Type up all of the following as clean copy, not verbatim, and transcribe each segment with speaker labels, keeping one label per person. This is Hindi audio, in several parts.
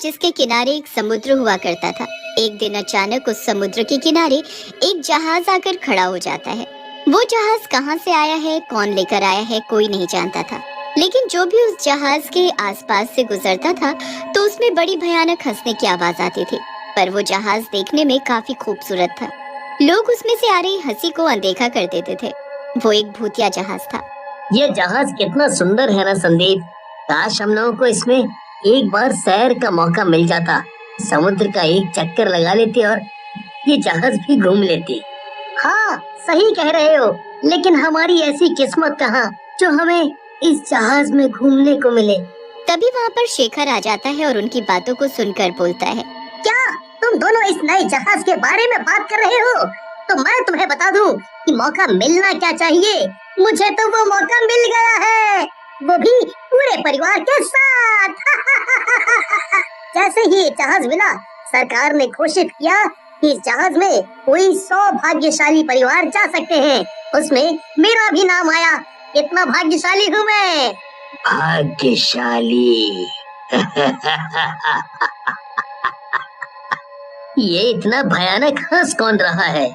Speaker 1: जिसके किनारे एक समुद्र हुआ करता था। एक दिन अचानक उस समुद्र के किनारे एक जहाज आकर खड़ा हो जाता है। वो जहाज कहाँ से आया है, कौन लेकर आया है, कोई नहीं जानता था। लेकिन जो भी उस जहाज के आसपास से गुजरता था तो उसमें बड़ी भयानक हंसने की आवाज आती थी। पर वो जहाज देखने में काफी खूबसूरत था। लोग उसमें से आ रही हंसी को अनदेखा कर देते थे। वो एक भूतिया जहाज था।
Speaker 2: ये जहाज कितना सुंदर है ना संदीप। काश हम लोगों को इसमें एक बार सैर का मौका मिल जाता। समुद्र का एक चक्कर लगा लेते और ये जहाज भी घूम लेते। हाँ सही कह रहे हो, लेकिन हमारी ऐसी किस्मत कहाँ जो हमें इस जहाज में घूमने को मिले।
Speaker 1: तभी वहाँ पर शेखर आ जाता है और उनकी बातों को सुनकर बोलता है,
Speaker 2: क्या तुम दोनों इस नए जहाज के बारे में बात कर रहे हो? तो मैं तुम्हें बता दूं कि मौका मिलना क्या चाहिए। मुझे तो वो मौका मिल गया है, वो भी पूरे परिवार के साथ। जैसे ही जहाज मिला, सरकार ने घोषित किया कि इस जहाज में कोई 100 भाग्यशाली परिवार जा सकते हैं। उसमें मेरा भी नाम आया। कितना भाग्यशाली हूँ मैं। भाग्यशाली। ये इतना भयानक हंस कौन रहा है?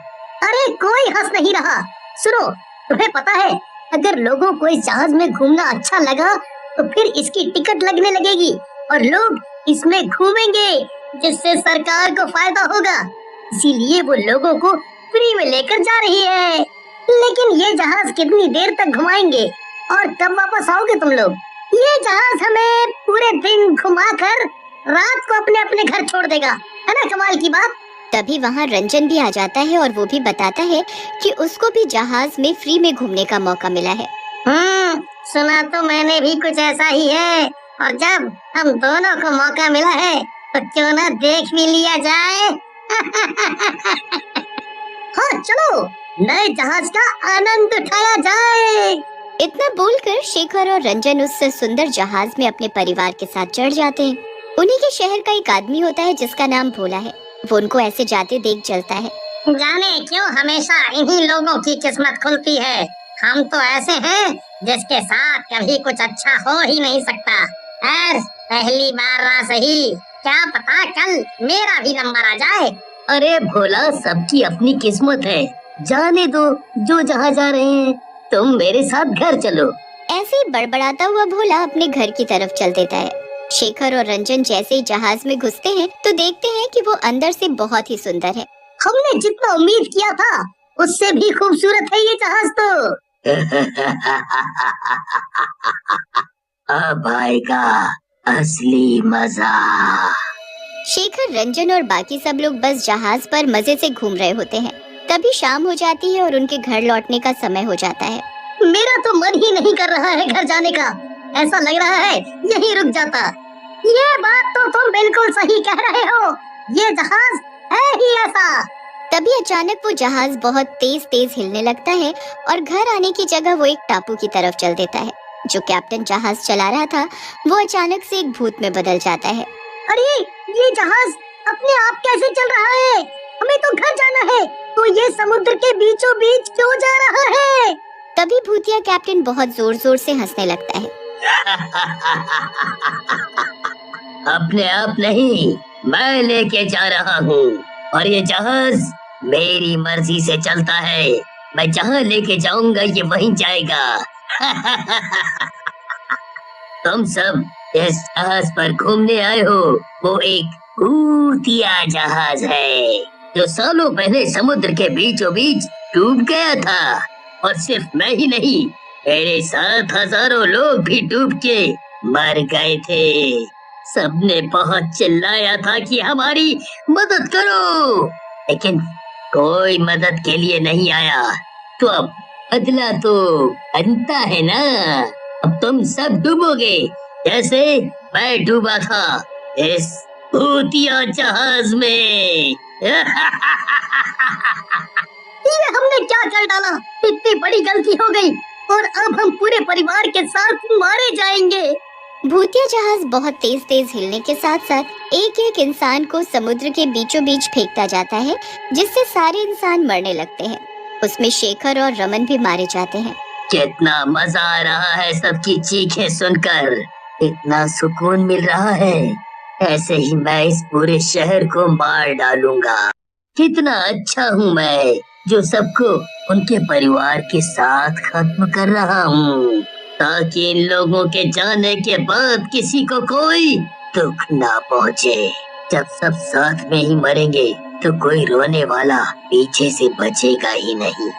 Speaker 2: अरे कोई हंस नहीं रहा। सुनो, तुम्हें पता है अगर लोगों को इस जहाज में घूमना अच्छा लगा तो फिर इसकी टिकट लगने लगेगी और लोग इसमें घूमेंगे, जिससे सरकार को फायदा होगा। इसीलिए वो लोगों को फ्री में लेकर जा रही है। लेकिन ये जहाज कितनी देर तक घुमाएंगे और कब वापस आओगे तुम लोग? ये जहाज हमें पूरे दिन घुमाकर रात को अपने अपने घर छोड़ देगा, है ना कमाल की बात।
Speaker 1: तभी वहाँ रंजन भी आ जाता है और वो भी बताता है कि उसको भी जहाज में फ्री में घूमने का मौका मिला है।
Speaker 2: सुना तो मैंने भी कुछ ऐसा ही है, और जब हम दोनों को मौका मिला है तो क्यों ना देख भी लिया जाए। हाँ चलो, नए जहाज का आनंद उठाया जाए।
Speaker 1: इतना बोलकर शेखर और रंजन उस सुंदर जहाज में अपने परिवार के साथ चढ़ जाते हैं। उन्हीं के शहर का एक आदमी होता है जिसका नाम भोला है। वो उनको ऐसे जाते देख चलता है।
Speaker 2: जाने क्यों हमेशा इन्हीं लोगों की किस्मत खुलती है। हम तो ऐसे हैं जिसके साथ कभी कुछ अच्छा हो ही नहीं सकता। पहली बार ना सही, क्या पता कल मेरा भी नंबर आ जाए। अरे भोला, सबकी अपनी किस्मत है, जाने दो जो जहाँ जा रहे हैं। तुम मेरे साथ घर चलो।
Speaker 1: ऐसे ही बड़बड़ाता हुआ भोला अपने घर की तरफ चल देता है। शेखर और रंजन जैसे ही जहाज में घुसते हैं तो देखते हैं कि वो अंदर से बहुत ही सुंदर है।
Speaker 2: हमने जितना उम्मीद किया था उससे भी खूबसूरत है ये जहाज तो। अब आएगा असली मजा।
Speaker 1: शेखर, रंजन और बाकी सब लोग बस जहाज पर मजे से घूम रहे होते हैं। तभी शाम हो जाती है और उनके घर लौटने का समय हो जाता है।
Speaker 2: मेरा तो मन ही नहीं कर रहा है घर जाने का। ऐसा लग रहा है यहीं रुक जाता। ये बात तो तुम बिल्कुल सही कह रहे हो, ये जहाज है ही ऐसा।
Speaker 1: तभी अचानक वो जहाज बहुत तेज तेज हिलने लगता है और घर आने की जगह वो एक टापू की तरफ चल देता है। जो कैप्टन जहाज चला रहा था वो अचानक से एक भूत में बदल जाता है।
Speaker 2: अरे ये जहाज अपने आप कैसे चल रहा है? हमें तो घर जाना है, तो ये समुद्र के बीचों बीच क्यों जा रहा है?
Speaker 1: तभी भूतिया कैप्टन बहुत जोर जोर से हंसने लगता है।
Speaker 2: अपने आप नहीं, मैं लेके जा रहा हूँ और ये जहाज मेरी मर्जी से चलता है। मैं जहाँ लेके जाऊंगा ये वहीं जाएगा। तुम सब इस जहाज पर घूमने आए हो। वो एक भूतिया जहाज है जो सालों पहले समुद्र के बीचों बीच डूब गया था, और सिर्फ मैं ही नहीं, मेरे साथ हजारों लोग भी डूब के मर गए थे। सबने बहुत चिल्लाया था कि हमारी मदद करो, लेकिन कोई मदद के लिए नहीं आया। तो अब बदला तो बनता है ना। अब तुम सब डूबोगे जैसे मैं डूबा था इस भूतिया जहाज में। ये हमने क्या कर डाला? इतनी बड़ी गलती हो गई और अब हम पूरे परिवार के साथ मारे जाएंगे।
Speaker 1: भूतिया जहाज बहुत तेज तेज हिलने के साथ साथ एक एक इंसान को समुद्र के बीचों बीच फेंकता जाता है, जिससे सारे इंसान मरने लगते हैं। उसमें शेखर और रमन भी मारे जाते हैं।
Speaker 2: कितना मजा आ रहा है सबकी चीखें सुनकर, इतना सुकून मिल रहा है। ऐसे ही मैं इस पूरे शहर को मार डालूंगा। कितना अच्छा हूँ मैं, जो सबको उनके परिवार के साथ खत्म कर रहा हूँ, ताकि इन लोगों के जाने के बाद किसी को कोई दुख ना पहुँचे। जब सब साथ में ही मरेंगे तो कोई रोने वाला पीछे से बचेगा ही नहीं।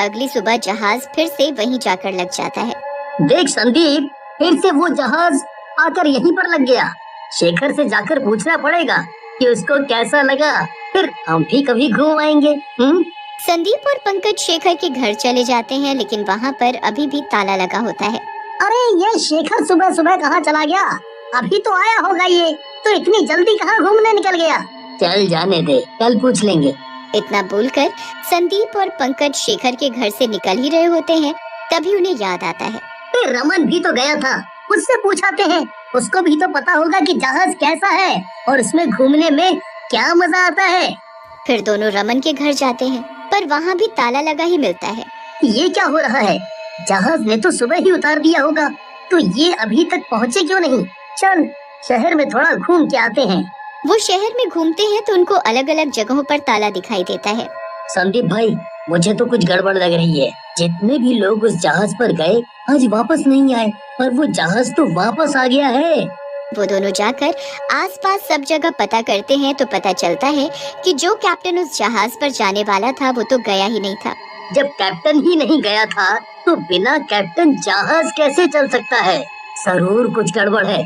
Speaker 1: अगली सुबह जहाज फिर से वहीं जाकर लग जाता है।
Speaker 2: देख संदीप, फिर से वो जहाज आकर यहीं पर लग गया। शेखर से जाकर पूछना पड़ेगा कि उसको कैसा लगा, फिर हम भी कभी घूम आएंगे।
Speaker 1: संदीप और पंकज शेखर के घर चले जाते हैं, लेकिन वहाँ पर अभी भी ताला लगा होता है।
Speaker 2: अरे ये शेखर सुबह सुबह कहाँ चला गया? अभी तो आया होगा, ये तो इतनी जल्दी कहाँ घूमने निकल गया? चल जाने दे, कल पूछ लेंगे।
Speaker 1: इतना बोलकर संदीप और पंकज शेखर के घर से निकल ही रहे होते हैं, तभी उन्हें याद आता है।
Speaker 2: रमन भी तो गया था, उससे पूछाते हैं, उसको भी तो पता होगा कि जहाज कैसा है और उसमें घूमने में क्या मजा आता है।
Speaker 1: फिर दोनों रमन के घर जाते हैं, पर वहाँ भी ताला लगा ही मिलता है।
Speaker 2: ये क्या हो रहा है? जहाज ने तो सुबह ही उतार दिया होगा, तो ये अभी तक पहुँचे क्यों नहीं? चल शहर में थोड़ा घूम के आते हैं।
Speaker 1: वो शहर में घूमते हैं तो उनको अलग अलग जगहों पर ताला दिखाई देता है।
Speaker 2: संदीप भाई, मुझे तो कुछ गड़बड़ लग रही है। जितने भी लोग उस जहाज पर गए आज वापस नहीं आए, और वो जहाज तो वापस आ गया है।
Speaker 1: वो दोनों जाकर आसपास सब जगह पता करते हैं तो पता चलता है कि जो कैप्टन उस जहाज पर जाने वाला था वो तो गया ही नहीं था।
Speaker 2: जब कैप्टन ही नहीं गया था तो बिना कैप्टन जहाज कैसे चल सकता है? जरूर कुछ गड़बड़ है।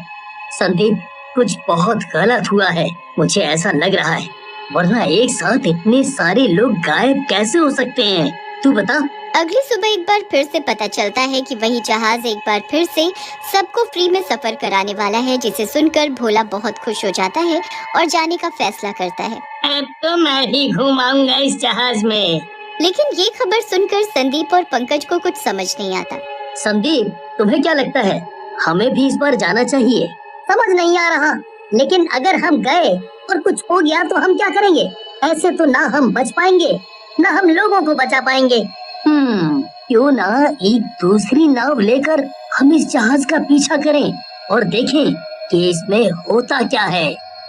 Speaker 2: संदीप, कुछ बहुत गलत हुआ है, मुझे ऐसा लग रहा है, वरना एक साथ इतने सारे लोग गायब कैसे हो सकते हैं? तू बता।
Speaker 1: अगली सुबह एक बार फिर से पता चलता है कि वही जहाज एक बार फिर से सबको फ्री में सफर कराने वाला है, जिसे सुनकर भोला बहुत खुश हो जाता है और जाने का फैसला करता है।
Speaker 2: अब तो मैं ही घुमाऊंगा इस जहाज में।
Speaker 1: लेकिन ये खबर सुनकर संदीप और पंकज को कुछ समझ नहीं आता।
Speaker 2: संदीप, तुम्हें क्या लगता है, हमें भी इस बार जाना चाहिए? समझ नहीं आ रहा, लेकिन अगर हम गए और कुछ हो गया तो हम क्या करेंगे? ऐसे तो ना हम बच पाएंगे, ना हम लोगों को बचा पाएंगे। क्यों ना एक दूसरी नाव लेकर हम इस जहाज का पीछा करें और देखें कि इसमें होता क्या है।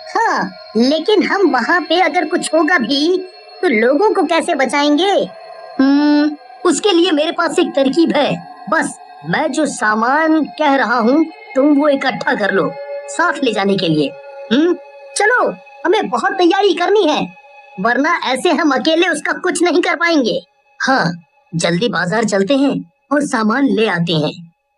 Speaker 2: हाँ, लेकिन हम वहाँ पे अगर कुछ होगा भी तो लोगों को कैसे बचाएंगे? उसके लिए मेरे पास एक तरकीब है। बस मैं जो सामान कह रहा हूँ तुम वो इकट्ठा कर लो साथ ले जाने के लिए। चलो, हमें बहुत तैयारी करनी है, वरना ऐसे हम अकेले उसका कुछ नहीं कर पाएंगे। हाँ, जल्दी बाजार चलते हैं और सामान ले आते हैं।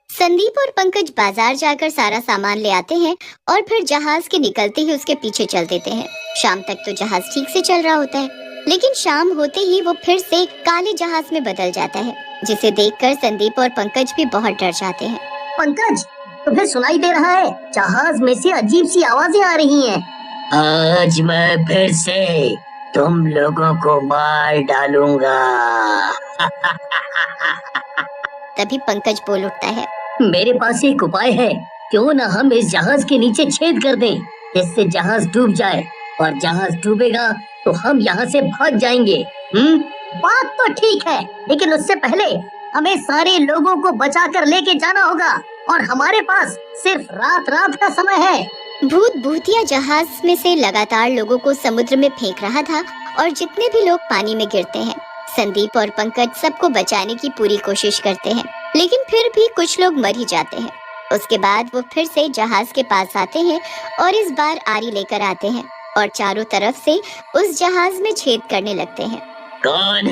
Speaker 1: संदीप और पंकज बाजार जाकर सारा सामान ले आते हैं और फिर जहाज के निकलते ही उसके पीछे चल देते हैं। शाम तक तो जहाज ठीक से चल रहा होता है, लेकिन शाम होते ही वो फिर से काले जहाज में बदल जाता है, जिसे देखकर संदीप और पंकज भी बहुत डर जाते हैं।
Speaker 2: पंकज, तुम्हें सुनाई दे रहा है? जहाज में से अजीब सी आवाजें आ रही हैं। आज मैं फिर से तुम लोगों को मार डालूंगा।
Speaker 1: तभी पंकज बोल उठता है,
Speaker 2: मेरे पास एक उपाय है, क्यों ना हम इस जहाज के नीचे छेद कर दें, जिससे जहाज डूब जाए, और जहाज डूबेगा तो हम यहाँ से भाग जाएंगे। बात तो ठीक है, लेकिन उससे पहले हमें सारे लोगों को बचाकर लेके जाना होगा, और हमारे पास सिर्फ रात का समय है।
Speaker 1: भूत भूतिया जहाज में से लगातार लोगों को समुद्र में फेंक रहा था, और जितने भी लोग पानी में गिरते हैं, संदीप और पंकज सबको बचाने की पूरी कोशिश करते हैं, लेकिन फिर भी कुछ लोग मर ही जाते हैं। उसके बाद वो फिर से जहाज के पास आते हैं और इस बार आरी लेकर आते हैं और चारों तरफ से उस जहाज में छेद करने लगते हैं।
Speaker 2: कौन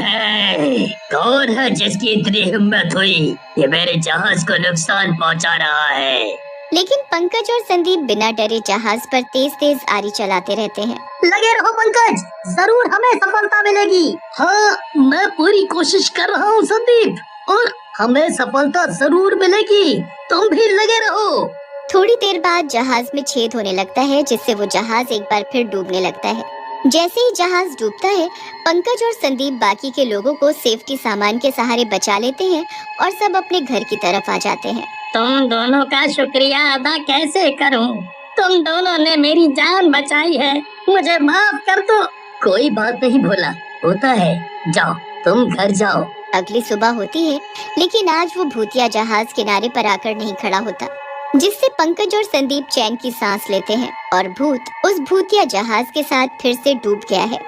Speaker 2: है जिसकी इतनी हिम्मत हुई ये मेरे जहाज को नुकसान पहुंचा रहा है?
Speaker 1: लेकिन पंकज और संदीप बिना डरे जहाज पर तेज तेज आरी चलाते रहते हैं।
Speaker 2: लगे रहो पंकज, जरूर हमें सफलता मिलेगी। हाँ, मैं पूरी कोशिश कर रहा हूँ संदीप, और हमें सफलता जरूर मिलेगी, तुम भी लगे रहो।
Speaker 1: थोड़ी देर बाद जहाज में छेद होने लगता है, जिससे वो जहाज एक बार फिर डूबने लगता है। जैसे ही जहाज डूबता है, पंकज और संदीप बाकी के लोगों को सेफ्टी सामान के सहारे बचा लेते हैं और सब अपने घर की तरफ आ जाते हैं।
Speaker 2: तुम दोनों का शुक्रिया अदा कैसे करूं? तुम दोनों ने मेरी जान बचाई है, मुझे माफ कर दो। कोई बात नहीं भोला, होता है, जाओ तुम घर जाओ।
Speaker 1: अगली सुबह होती है, लेकिन आज वो भूतिया जहाज किनारे पर आकर नहीं खड़ा होता। जिससे पंकज और संदीप चैन की सांस लेते हैं और भूत उस भूतिया जहाज के साथ फिर से डूब गया है।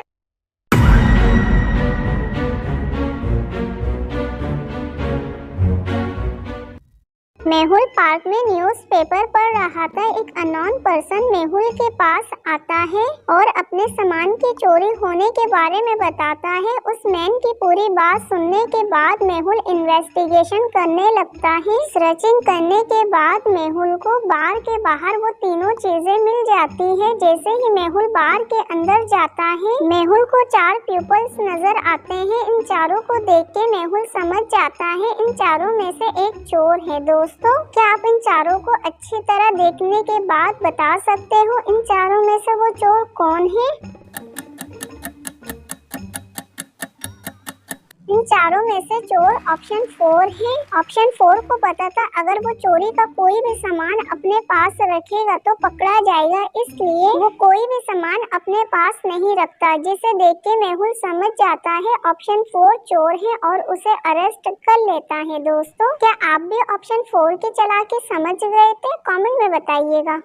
Speaker 3: मेहुल पार्क में न्यूज़पेपर पढ़ रहा था। एक अननोन पर्सन मेहुल के पास आता है और अपने सामान की चोरी होने के बारे में बताता है। उस मैन की पूरी बात सुनने के बाद मेहुल इन्वेस्टिगेशन करने लगता है। सर्चिंग करने के बाद मेहुल को बार के बाहर वो तीनों चीजें मिल जाती है। जैसे ही मेहुल बार के अंदर जाता है, मेहुल को 4 पीपल्स नजर आते हैं। इन चारों को देख के मेहुल समझ जाता है इन चारों में से एक चोर है। दोस्तों, क्या आप इन चारों को अच्छी तरह देखने के बाद बता सकते हो इन चारों में से वो चोर कौन है? इन चारों में से चोर ऑप्शन 4 है। ऑप्शन 4 को पता था अगर वो चोरी का कोई भी सामान अपने पास रखेगा तो पकड़ा जाएगा, इसलिए वो कोई भी सामान अपने पास नहीं रखता। जिसे देख के मेहुल समझ जाता है ऑप्शन 4 चोर है और उसे अरेस्ट कर लेता है। दोस्तों, क्या आप भी ऑप्शन 4 के चला के समझ गए थे? कमेंट में बताइएगा।